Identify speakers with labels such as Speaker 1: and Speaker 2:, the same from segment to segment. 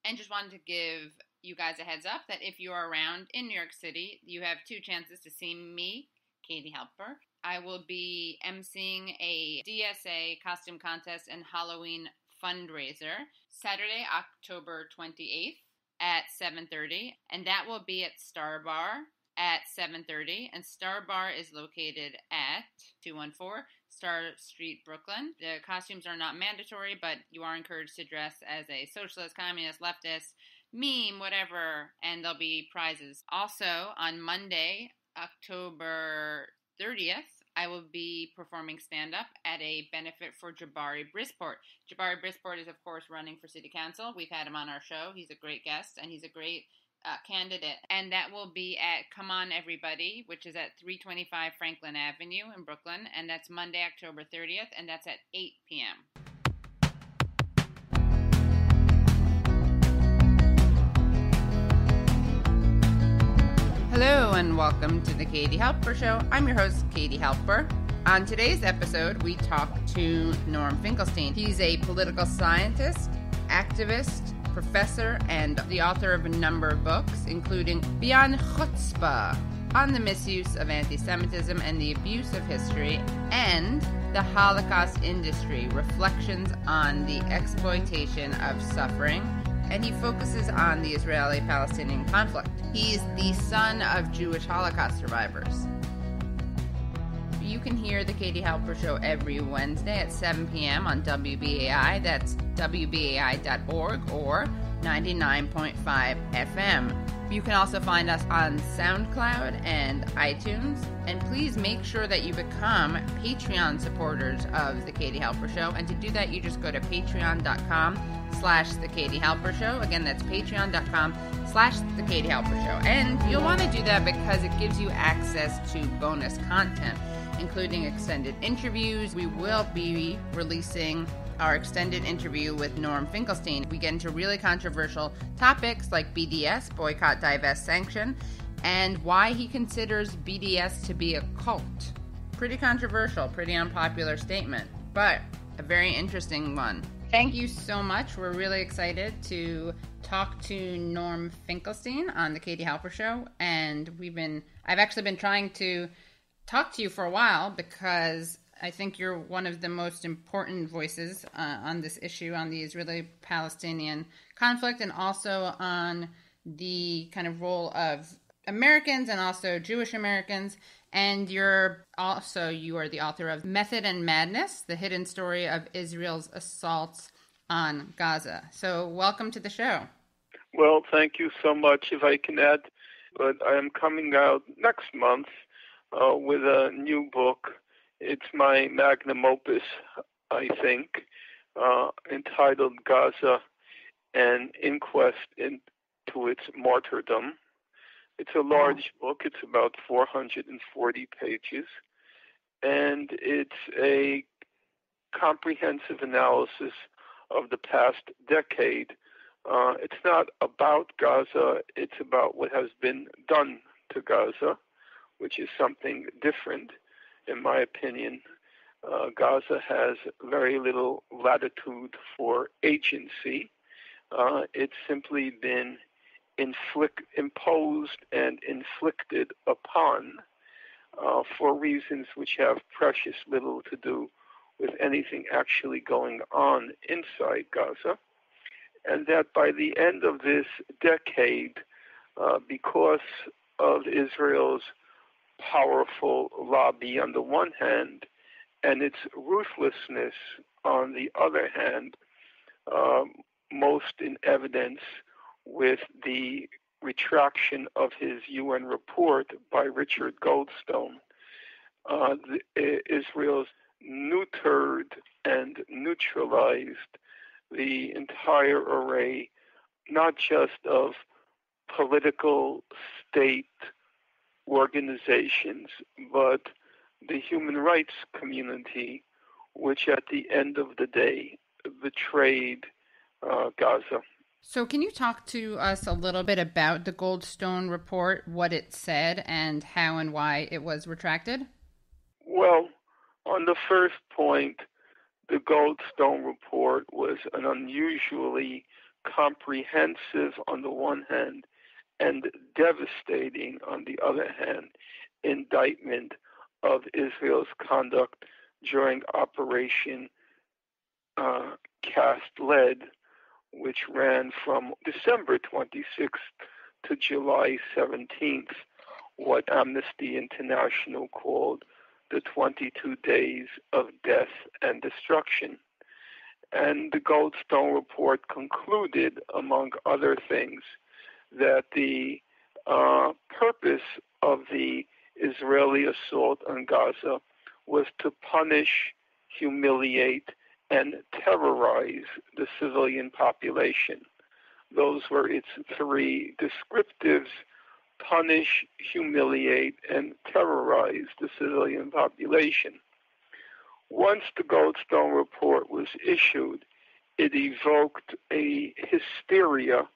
Speaker 1: And just wanted to give you guys a heads up that if you are around in New York City, you have two chances to see me, Katie Halper. I will be emceeing a DSA costume contest and Halloween fundraiser Saturday, October 28th at 7:30, and that will be at Star Bar at 7:30, and Star Bar is located at 214 Star Street, Brooklyn. The costumes are not mandatory, but you are encouraged to dress as a socialist, communist, leftist, meme, whatever, and there'll be prizes. Also, on Monday, October 30th, I will be performing stand-up at a benefit for Jabari Brisport. Jabari Brisport is, of course, running for city council. We've had him on our show. He's a great guest, and he's a great candidate. And that will be at Come On Everybody, which is at 325 Franklin Avenue in Brooklyn. And that's Monday, October 30th, and that's at 8 p.m. Hello and welcome to the Katie Halper Show. I'm your host, Katie Halper. On today's episode, we talk to Norm Finkelstein. He's a political scientist, activist, professor, and the author of a number of books, including Beyond Chutzpah, on the misuse of anti-Semitism and the abuse of history, and The Holocaust Industry, Reflections on the Exploitation of Suffering, and he focuses on the Israeli-Palestinian conflict. He's the son of Jewish Holocaust survivors. You can hear the Katie Halper Show every Wednesday at 7 p.m. on WBAI. That's WBAI.org or 99.5 FM. You can also find us on SoundCloud and iTunes. And please make sure that you become Patreon supporters of the Katie Halper Show. And to do that, you just go to patreon.com/The Katie Halper Show. Again, that's patreon.com/The Katie Halper Show. And you'll want to do that because it gives you access to bonus content, including extended interviews. We will be releasing our extended interview with Norm Finkelstein. We get into really controversial topics like BDS, boycott, divest, sanction, and why he considers BDS to be a cult. Pretty controversial, pretty unpopular statement, but a very interesting one. Thank you so much. We're really excited to talk to Norm Finkelstein on the Katie Halper Show, and I've actually been trying to talk to you for a while because I think you're one of the most important voices on this issue, on the Israeli-Palestinian conflict, and also on the kind of role of Americans and also Jewish Americans. And you are the author of Method and Madness, the hidden story of Israel's assaults on Gaza. So welcome to the show.
Speaker 2: Well, thank you so much. If I can add, but I am coming out next month with a new book. It's my magnum opus, I think, entitled Gaza, an Inquest into Its Martyrdom. It's a large book. It's about 440 pages, and it's a comprehensive analysis of the past decade. It's not about Gaza. It's about what has been done to Gaza, which is something different, in my opinion. Gaza has very little latitude for agency. It's simply been imposed and inflicted upon for reasons which have precious little to do with anything actually going on inside Gaza. And that by the end of this decade, because of Israel's powerful lobby on the one hand and its ruthlessness on the other hand, most in evidence with the retraction of his UN report by Richard Goldstone, Israel's neutered and neutralized the entire array, not just of political state organizations, but the human rights community, which at the end of the day betrayed Gaza.
Speaker 1: So can you talk to us a little bit about the Goldstone report, what it said, and how and why it was retracted?
Speaker 2: Well, on the first point, the Goldstone report was an unusually comprehensive on the one hand and devastating on the other hand indictment of Israel's conduct during Operation Cast Lead, which ran from December 26th to July 17th, what Amnesty International called the 22 days of death and destruction. And the Goldstone report concluded, among other things, that the purpose of the Israeli assault on Gaza was to punish, humiliate, and terrorize the civilian population. Those were its three descriptives: punish, humiliate, and terrorize the civilian population. Once the Goldstone report was issued, it evoked a hysteria,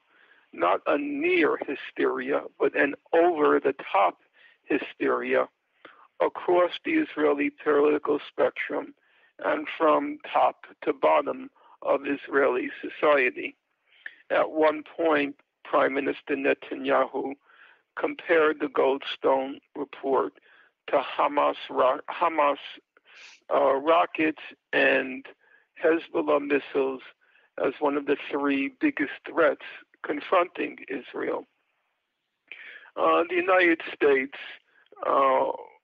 Speaker 2: not a near hysteria, but an over-the-top hysteria across the Israeli political spectrum and from top to bottom of Israeli society. At one point, Prime Minister Netanyahu compared the Goldstone report to Hamas rockets and Hezbollah missiles as one of the three biggest threats confronting Israel. The United States,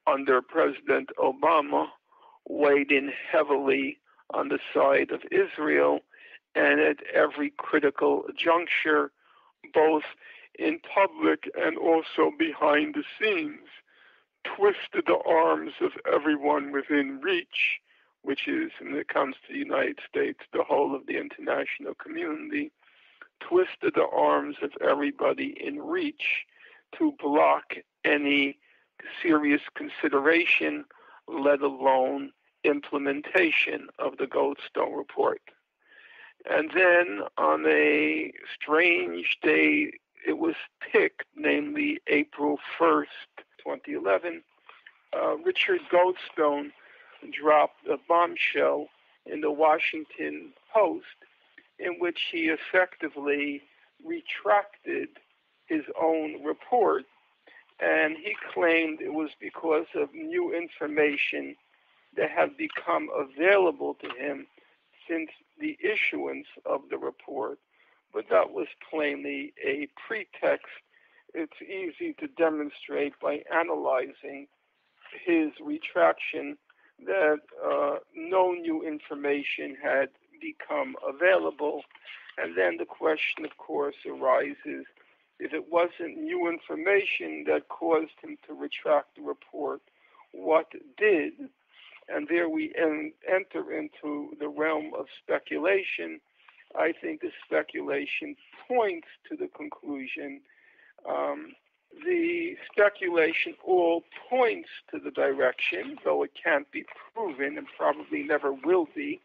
Speaker 2: under President Obama, weighed in heavily on the side of Israel, and at every critical juncture, both in public and also behind the scenes, twisted the arms of everyone within reach, which is, when it comes to the United States, the whole of the international community, twisted the arms of everybody in reach to block any serious consideration, let alone implementation of the Goldstone report. And then on a strange day, it was picked, namely April 1st, 2011, Richard Goldstone dropped a bombshell in the Washington Post in which he effectively retracted his own report, and he claimed it was because of new information that had become available to him since the issuance of the report. But that was plainly a pretext. It's easy to demonstrate by analyzing his retraction that no new information had become available. And then the question, of course, arises, if it wasn't new information that caused him to retract the report, what did? And there we enter into the realm of speculation. I think the speculation points to the conclusion. The speculation all points to the direction, though it can't be proven and probably never will be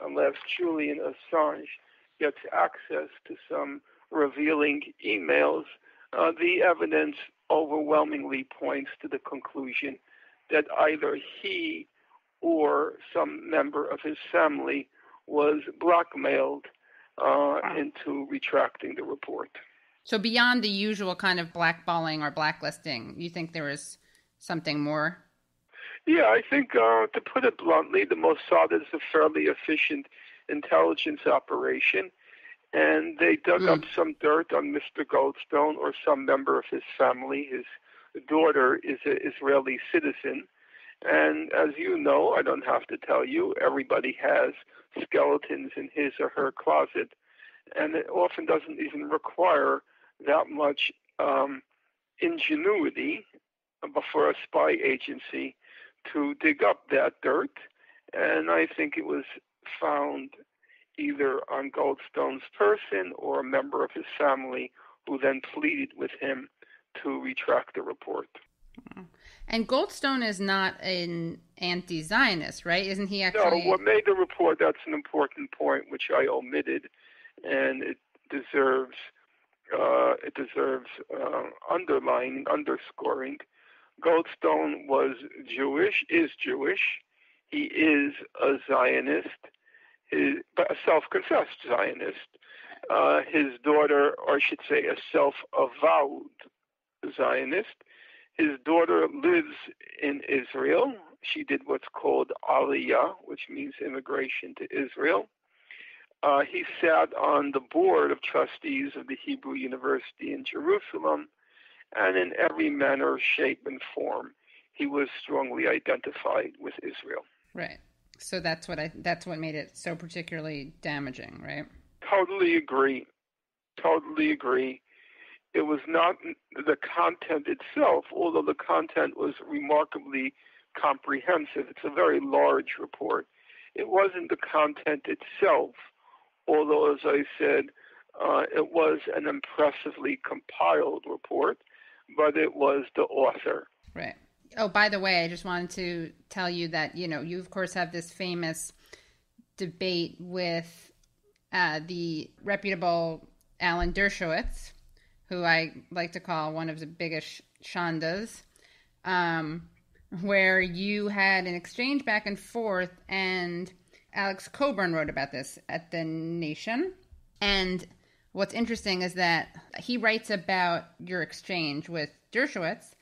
Speaker 2: unless Julian Assange gets access to some revealing emails. The evidence overwhelmingly points to the conclusion that either he or some member of his family was blackmailed into retracting the report.
Speaker 1: So beyond the usual kind of blackballing or blacklisting, you think there is something more?
Speaker 2: Yeah, I think, to put it bluntly, the Mossad is a fairly efficient intelligence operation, and they dug up some dirt on Mr. Goldstone or some member of his family. His daughter is an Israeli citizen, and as you know, I don't have to tell you, everybody has skeletons in his or her closet, and it often doesn't even require that much ingenuity for a spy agency to dig up that dirt. And I think it was found either on Goldstone's person or a member of his family who then pleaded with him to retract the report.
Speaker 1: And Goldstone is not an anti-Zionist, right? Isn't he actually?
Speaker 2: No, what made the report, that's an important point, which I omitted, and it deserves underlining, underscoring. Goldstone was Jewish, is Jewish. He is a Zionist, but a self-confessed Zionist. His daughter, or I should say a self-avowed Zionist, his daughter lives in Israel. She did what's called Aliyah, which means immigration to Israel. He sat on the board of trustees of the Hebrew University in Jerusalem, and in every manner, shape, and form, he was strongly identified with Israel.
Speaker 1: Right. So that's what made it so particularly damaging, right?
Speaker 2: Totally agree. Totally agree. It was not the content itself, although the content was remarkably comprehensive. It's a very large report. It wasn't the content itself, although, as I said, it was an impressively compiled report, but it was the author.
Speaker 1: Right. Oh, by the way, I just wanted to tell you that, you of course have this famous debate with the reputable Alan Dershowitz, who I like to call one of the biggest shandas, where you had an exchange back and forth, and Alex Coburn wrote about this at The Nation. And what's interesting is that he writes about your exchange with Dershowitz,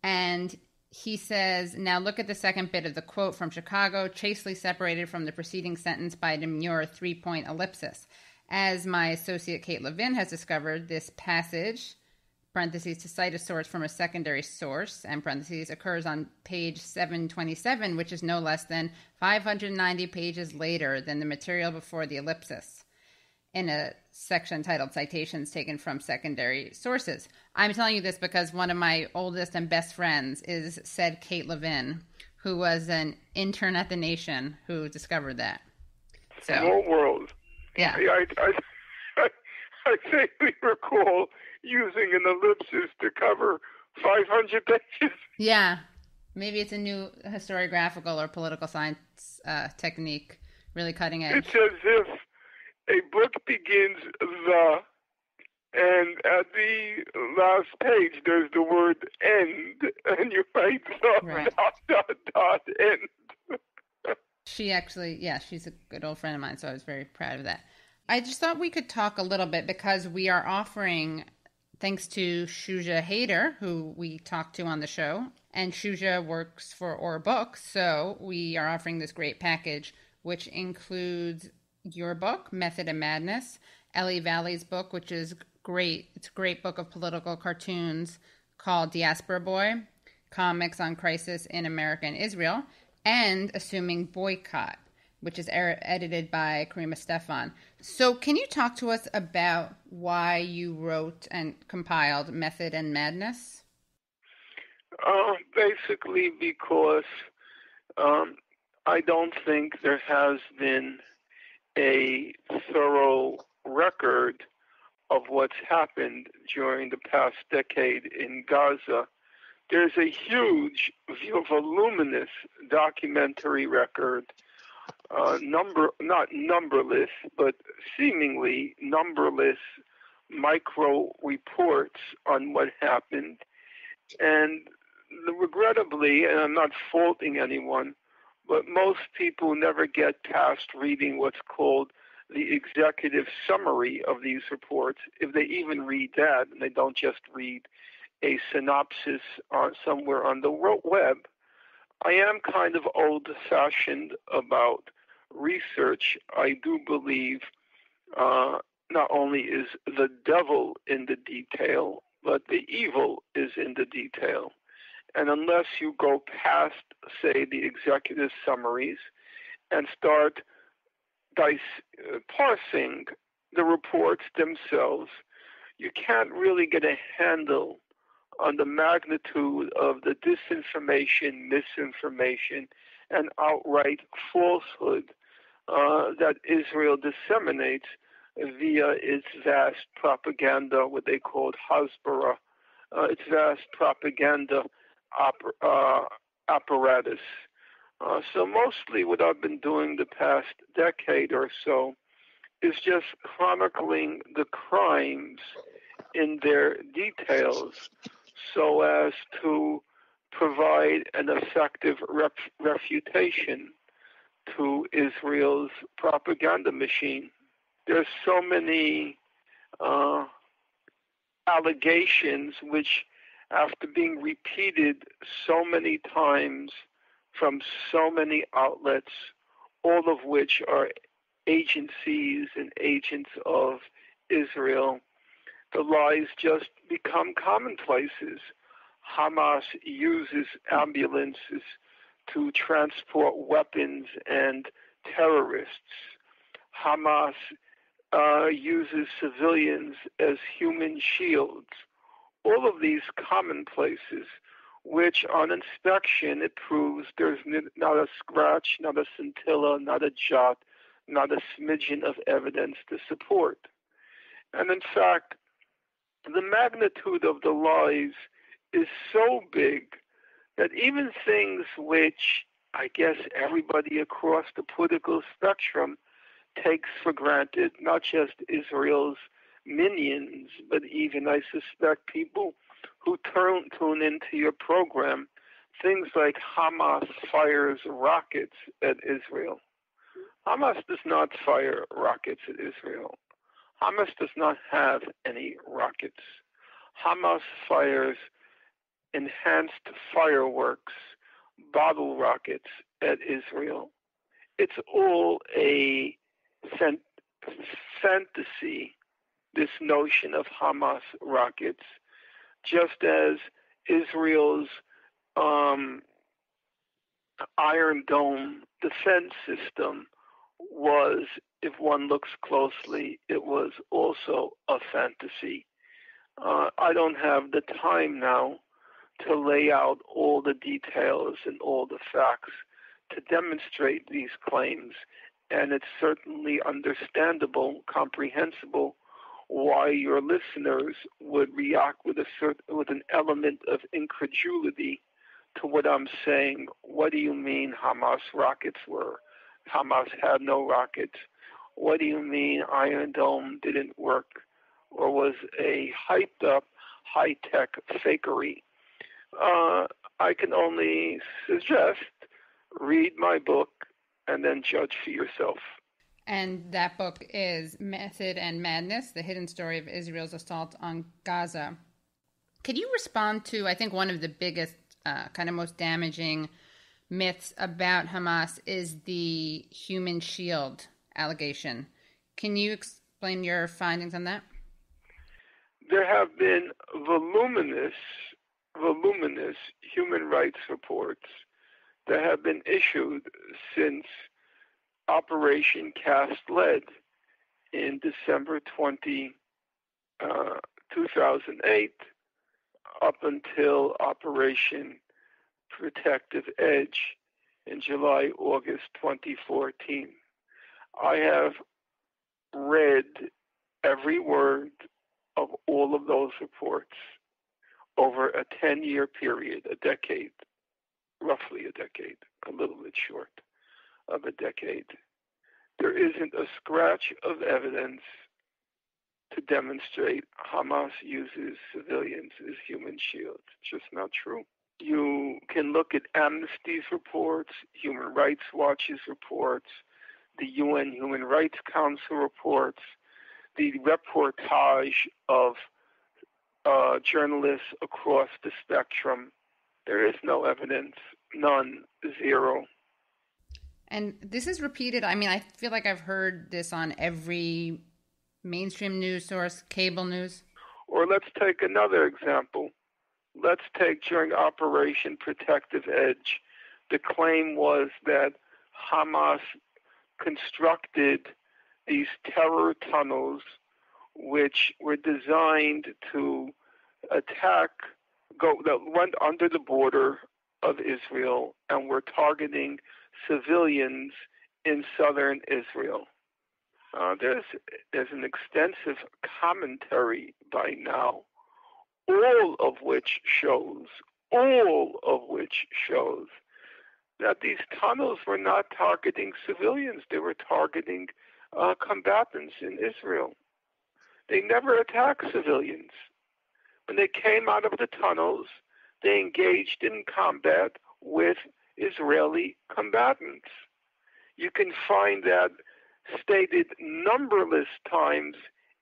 Speaker 1: and he says, now look at the second bit of the quote from Chicago, chastely separated from the preceding sentence by a demure 3-point ellipsis. As my associate Kate Levin has discovered, this passage, parentheses, to cite a source from a secondary source, and parentheses, occurs on page 727, which is no less than 590 pages later than the material before the ellipsis, in a section titled Citations Taken from Secondary Sources. I'm telling you this because one of my oldest and best friends is said Kate Levin, who was an intern at The Nation who discovered that. So,
Speaker 2: small world.
Speaker 1: Yeah.
Speaker 2: I vaguely recall using an ellipsis to cover 500 pages.
Speaker 1: Yeah. Maybe it's a new historiographical or political science technique, really cutting edge.
Speaker 2: It's as if a book begins and at the last page there's the word end, and you write
Speaker 1: Right.
Speaker 2: end.
Speaker 1: She actually, she's a good old friend of mine, so I was very proud of that. I just thought we could talk a little bit because we are offering, thanks to Shuja Hader, who we talked to on the show, and Shuja works for Or Books, so we are offering this great package, which includes your book, Method and Madness, Ellie Valley's book, which is great. It's a great book of political cartoons called Diaspora Boy, Comics on Crisis in America and Israel, and Assuming Boycott, which is edited by Karima Stefan. So can you talk to us about why you wrote and compiled Method and Madness?
Speaker 2: Basically because I don't think there has been a thorough record of what's happened during the past decade in Gaza. There's a huge, voluminous documentary record, not numberless, but seemingly numberless micro reports on what happened. And regrettably, and I'm not faulting anyone, but most people never get past reading what's called the executive summary of these reports, if they even read that, and they don't just read a synopsis somewhere on the web. I am kind of old-fashioned about research. I do believe not only is the devil in the detail, but the evil is in the detail. And unless you go past, say, the executive summaries and start parsing the reports themselves, you can't really get a handle on the magnitude of the disinformation, misinformation, and outright falsehood that Israel disseminates via its vast propaganda, what they called Hasbara, its vast propaganda apparatus. So mostly what I've been doing the past decade or so is just chronicling the crimes in their details so as to provide an effective refutation to Israel's propaganda machine. There's so many uh, allegations which, after being repeated so many times from so many outlets, all of which are agencies and agents of Israel, the lies just become commonplaces. Hamas uses ambulances to transport weapons and terrorists. Hamas uses civilians as human shields. All of these commonplaces, which on inspection it proves there's not a scratch, not a scintilla, not a jot, not a smidgen of evidence to support. And in fact, the magnitude of the lies is so big that even things which I guess everybody across the political spectrum takes for granted, not just Israel's minions, but even, I suspect, people who tune into your program, things like Hamas fires rockets at Israel. Hamas does not fire rockets at Israel. Hamas does not have any rockets. Hamas fires enhanced fireworks, bottle rockets at Israel. It's all a fantasy, this notion of Hamas rockets, just as Israel's Iron Dome defense system was, if one looks closely, it was also a fantasy. I don't have the time now to lay out all the details and all the facts to demonstrate these claims, and it's certainly understandable, comprehensible, why your listeners would react with an element of incredulity to what I'm saying. What do you mean Hamas rockets were? Hamas had no rockets. What do you mean Iron Dome didn't work or was a hyped up high-tech fakery? I can only suggest read my book and then judge for yourself.
Speaker 1: And that book is Method and Madness, The Hidden Story of Israel's Assault on Gaza. Could you respond to, I think, one of the biggest, kind of most damaging myths about Hamas is the human shield allegation. Can you explain your findings on that?
Speaker 2: There have been voluminous human rights reports that have been issued since Operation Cast Lead in December 2008 up until Operation Protective Edge in July-August 2014. I have read every word of all of those reports over a 10-year period, a decade, roughly a decade, a little bit short of a decade. There isn't a scratch of evidence to demonstrate Hamas uses civilians as human shields. It's just not true. You can look at Amnesty's reports, Human Rights Watch's reports, the UN Human Rights Council reports, the reportage of journalists across the spectrum. There is no evidence, none, zero.
Speaker 1: And this is repeated. I mean, I feel like I've heard this on every mainstream news source, cable news.
Speaker 2: Or let's take another example. Let's take during Operation Protective Edge. The claim was that Hamas constructed these terror tunnels which were designed to that went under the border of Israel and were targeting civilians in southern Israel. There's an extensive commentary by now, all of which shows that these tunnels were not targeting civilians. They were targeting combatants in Israel. They never attacked civilians. When they came out of the tunnels, they engaged in combat with Israeli combatants. You can find that stated numberless times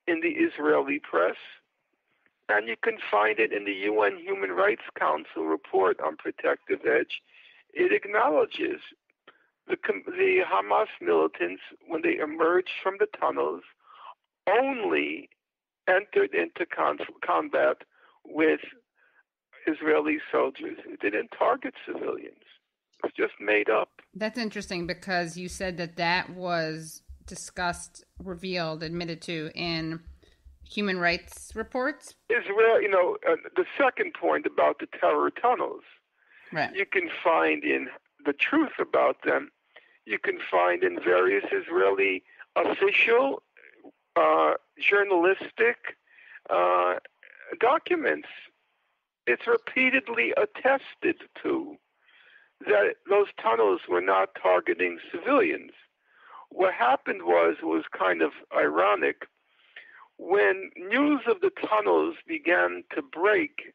Speaker 2: in the Israeli press, and you can find it in the UN Human Rights Council report on Protective Edge. It acknowledges the Hamas militants, when they emerged from the tunnels, only entered into combat with Israeli soldiers. It didn't target civilians. It's just made up.
Speaker 1: That's interesting because you said that was discussed, revealed, admitted to in human rights reports.
Speaker 2: Israel, the second point about the terror tunnels,
Speaker 1: right?
Speaker 2: You can find in the truth about them. You can find in various Israeli official, journalistic documents. It's repeatedly attested to that those tunnels were not targeting civilians. What happened was kind of ironic. When news of the tunnels began to break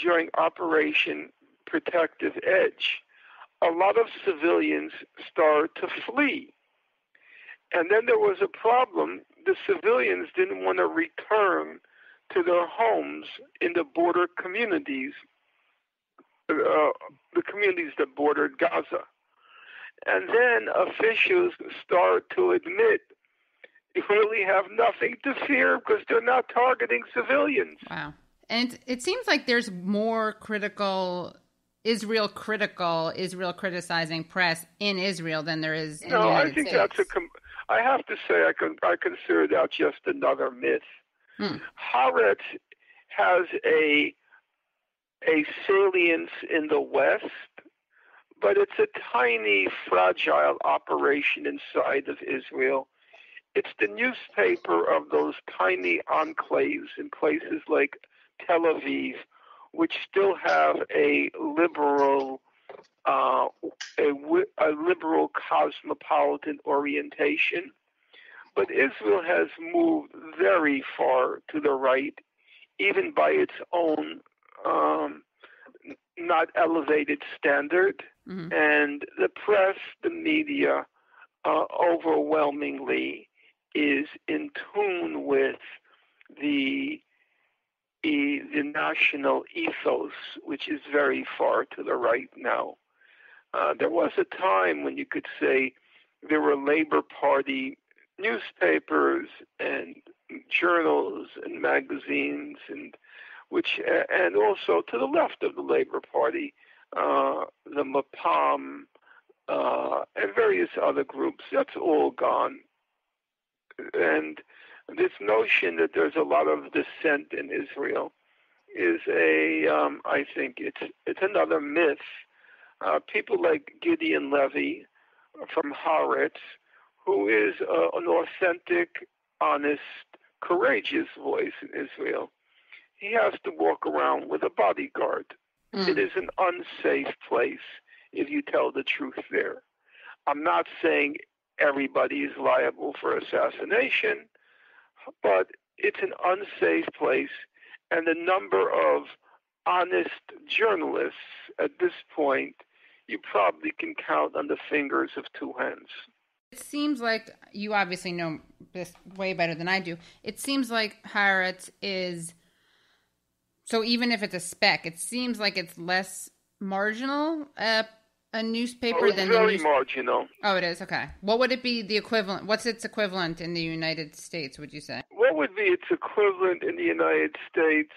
Speaker 2: during Operation Protective Edge, a lot of civilians started to flee. And then there was a problem. The civilians didn't want to return to their homes in the border communities, the communities that bordered Gaza. And then officials started to admit you really have nothing to fear because they're not targeting civilians.
Speaker 1: Wow. And it seems like there's more Israel criticizing press in Israel than there is in the United States.
Speaker 2: No, I think I have to say I consider that just another myth. Haaretz has a salience in the West, but it's a tiny, fragile operation inside of Israel. It's the newspaper of those tiny enclaves in places like Tel Aviv, which still have a liberal cosmopolitan orientation. But Israel has moved very far to the right, even by its own not elevated standard. Mm-hmm. And the press, the media, overwhelmingly is in tune with the national ethos, which is very far to the right now. There was a time when you could say there were Labor Party newspapers and journals and magazines, and also to the left of the Labor Party, the Mapam and various other groups. That's all gone. And this notion that there's a lot of dissent in Israel is I think it's another myth. People like Gideon Levy from Haaretz, who is an authentic, honest, courageous voice in Israel, he has to walk around with a bodyguard. It is an unsafe place if you tell the truth there. I'm not saying everybody is liable for assassination, but it's an unsafe place, and the number of honest journalists at this point, you probably can count on the fingers of two hands.
Speaker 1: It seems like, you obviously know this way better than I do, it seems like Haaretz is, so even if it's a spec, it seems like it's less marginal, a newspaper than
Speaker 2: very marginal.
Speaker 1: Oh, it is? Okay. What would it be the equivalent? What's its equivalent in the United States, would you say?
Speaker 2: What would be its equivalent in the United States?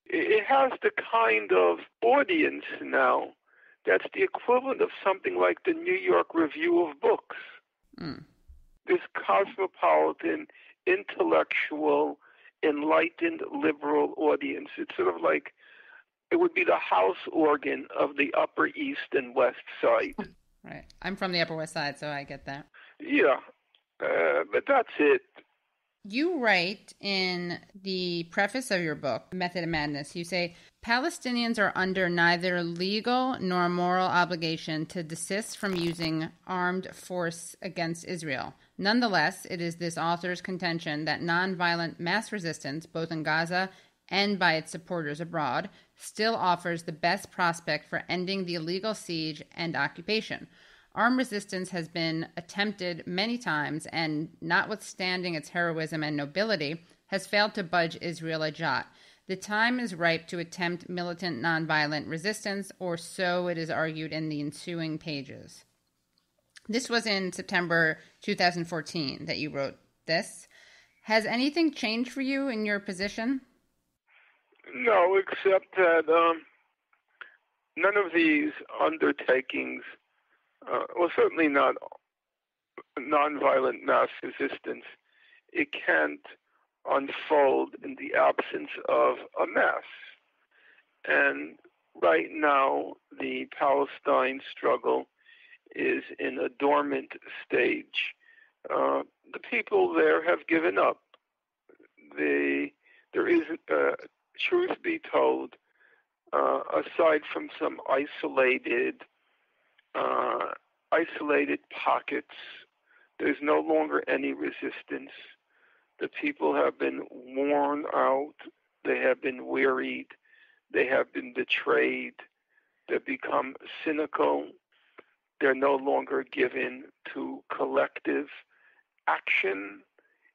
Speaker 2: It has the kind of audience now that's the equivalent of something like the New York Review of Books. This cosmopolitan, intellectual, enlightened, liberal audience. It's sort of like, it would be the house organ of the Upper East and West Side.
Speaker 1: Right. I'm from the Upper West Side, so I get that.
Speaker 2: Yeah, but that's it.
Speaker 1: You write in the preface of your book, Method of Madness, you say, Palestinians are under neither legal nor moral obligation to desist from using armed force against Israel. Nonetheless, it is this author's contention that nonviolent mass resistance, both in Gaza and by its supporters abroad, still offers the best prospect for ending the illegal siege and occupation. Armed resistance has been attempted many times and, notwithstanding its heroism and nobility, has failed to budge Israel a jot. The time is ripe to attempt militant nonviolent resistance, or so it is argued in the ensuing pages. This was in September 2014 that you wrote this. Has anything changed for you in your position?
Speaker 2: No, except that none of these undertakings, well, certainly not nonviolent mass resistance, it can't unfold in the absence of a mass. And right now, the Palestine struggle is in a dormant stage. The people there have given up. There is, truth be told, aside from some isolated pockets, there's no longer any resistance. The people have been worn out. They have been wearied. They have been betrayed. They've become cynical. They're no longer given to collective action.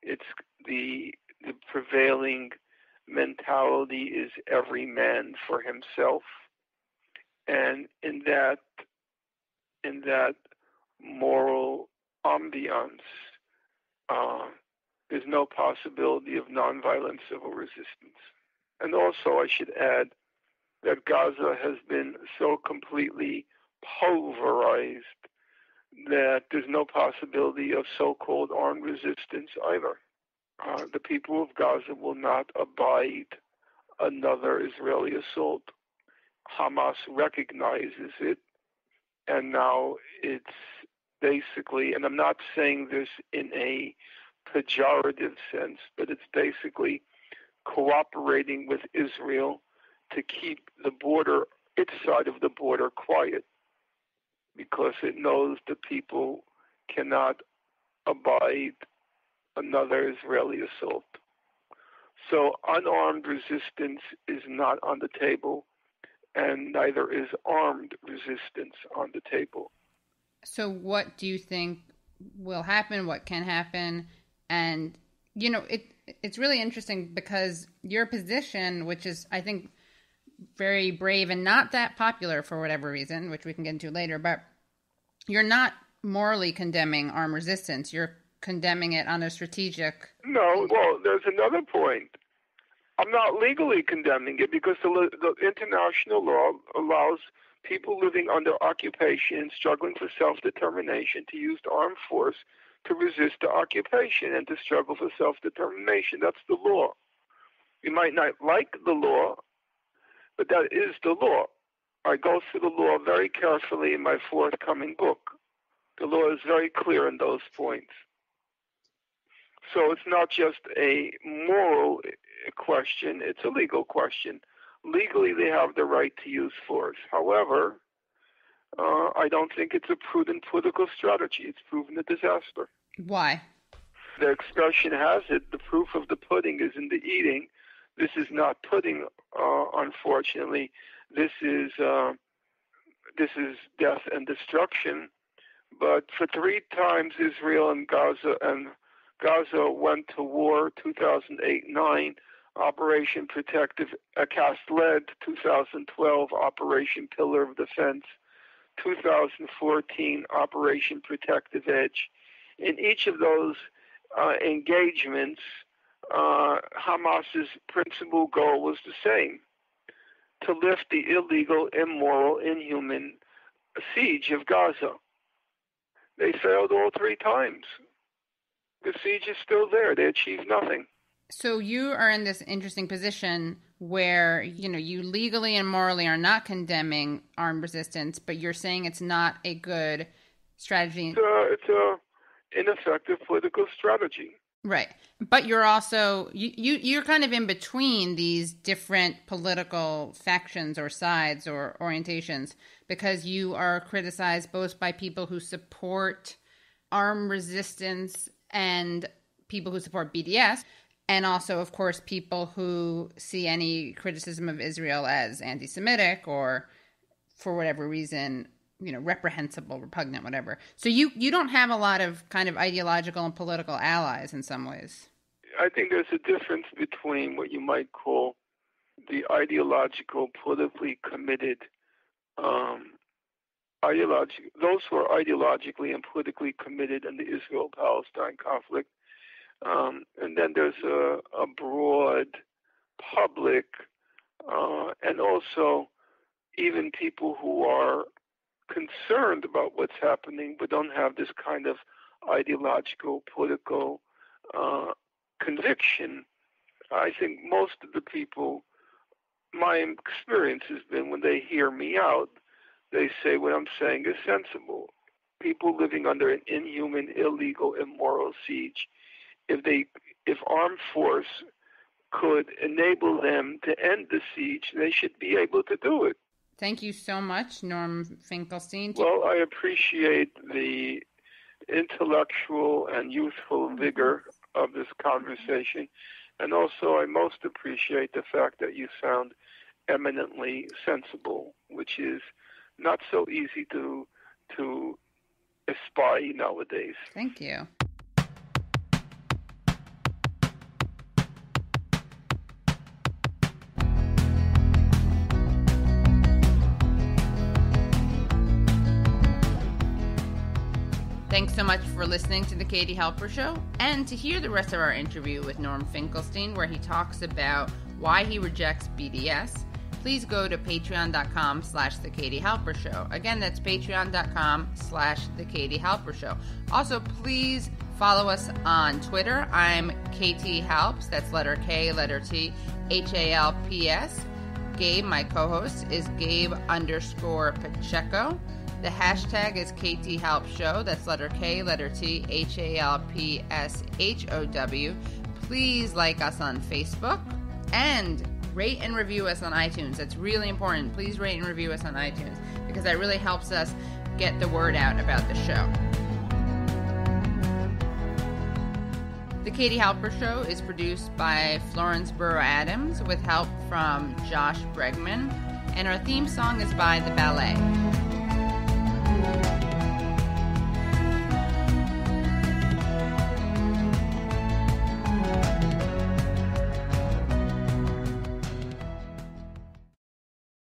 Speaker 2: It's the prevailing mentality is every man for himself. And in that moral ambiance, there's no possibility of nonviolent civil resistance. And also, I should add that Gaza has been so completely pulverized that there's no possibility of so-called armed resistance either. The people of Gaza will not abide another Israeli assault. Hamas recognizes it, and now it's basically, and I'm not saying this in a pejorative sense, but it's basically cooperating with Israel to keep the border, its side of the border, quiet, because it knows the people cannot abide another Israeli assault. So unarmed resistance is not on the table, and neither is armed resistance on the table.
Speaker 1: So what do you think will happen? What can happen? And, you know, it's really interesting because your position, which is, I think, very brave and not that popular for whatever reason, which we can get into later, but you're not morally condemning armed resistance. You're condemning it on a strategic...
Speaker 2: No, well, there's another point. I'm not legally condemning it because the international law allows people living under occupation, struggling for self-determination, to use the armed force to resist the occupation and to struggle for self-determination. That's the law. You might not like the law, but that is the law. I go through the law very carefully in my forthcoming book. The law is very clear in those points. So it's not just a moral question, it's a legal question. Legally, they have the right to use force. However, I don't think it's a prudent political strategy. It's proven a disaster.
Speaker 1: Why?
Speaker 2: The expression has it, the proof of the pudding is in the eating. This is not pudding, unfortunately. This is death and destruction. But for 3 times, Israel and Gaza went to war, 2008-9, Operation Protective Cast-Lead, 2012, Operation Pillar of Defense, 2014, Operation Protective Edge. In each of those engagements, Hamas's principal goal was the same, to lift the illegal, immoral, inhuman siege of Gaza. They failed all 3 times. The siege is still there. They achieved nothing.
Speaker 1: So you are in this interesting position where, you legally and morally are not condemning armed resistance, but you're saying it's not a good strategy.
Speaker 2: It's a ineffective political strategy.
Speaker 1: Right. But you're also, you're kind of in between these different political factions or sides or orientations, because you are criticized both by people who support armed resistance and people who support BDS, and also, of course, people who see any criticism of Israel as anti-Semitic or, for whatever reason, reprehensible, repugnant, whatever. So you don't have a lot of kind of ideological and political allies in some ways.
Speaker 2: I think there's a difference between what you might call the ideological, politically committed, those who are ideologically and politically committed in the Israel-Palestine conflict, and then there's a broad public, and also even people who are concerned about what's happening but don't have this kind of ideological, political conviction. I think most of the people, my experience has been when they hear me out, they say what I'm saying is sensible. People living under an inhuman, illegal, immoral siege, if armed force could enable them to end the siege, they should be able to do it.
Speaker 1: Thank you so much, Norm Finkelstein.
Speaker 2: Well, I appreciate the intellectual and youthful vigor of this conversation. And also, I most appreciate the fact that you sound eminently sensible, which is not so easy to espy nowadays.
Speaker 1: Thank you. Thanks so much for listening to The Katie Halper Show. And to hear the rest of our interview with Norm Finkelstein, where he talks about why he rejects BDS, please go to patreon.com/The Katie Halper Show. Again, that's patreon.com/The Katie Halper Show. Also, please follow us on Twitter. I'm KT Halps, that's letter K, letter T, HALPS. Gabe, my co-host, is Gabe_Pacheco. The hashtag is KTHalpShow. That's letter K, letter T, HALPSHOW. Please like us on Facebook and rate and review us on iTunes. That's really important. Please rate and review us on iTunes because that really helps us get the word out about the show. The Katie Halper Show is produced by Florence Burrow-Adams with help from Josh Bregman, and our theme song is by The Ballet.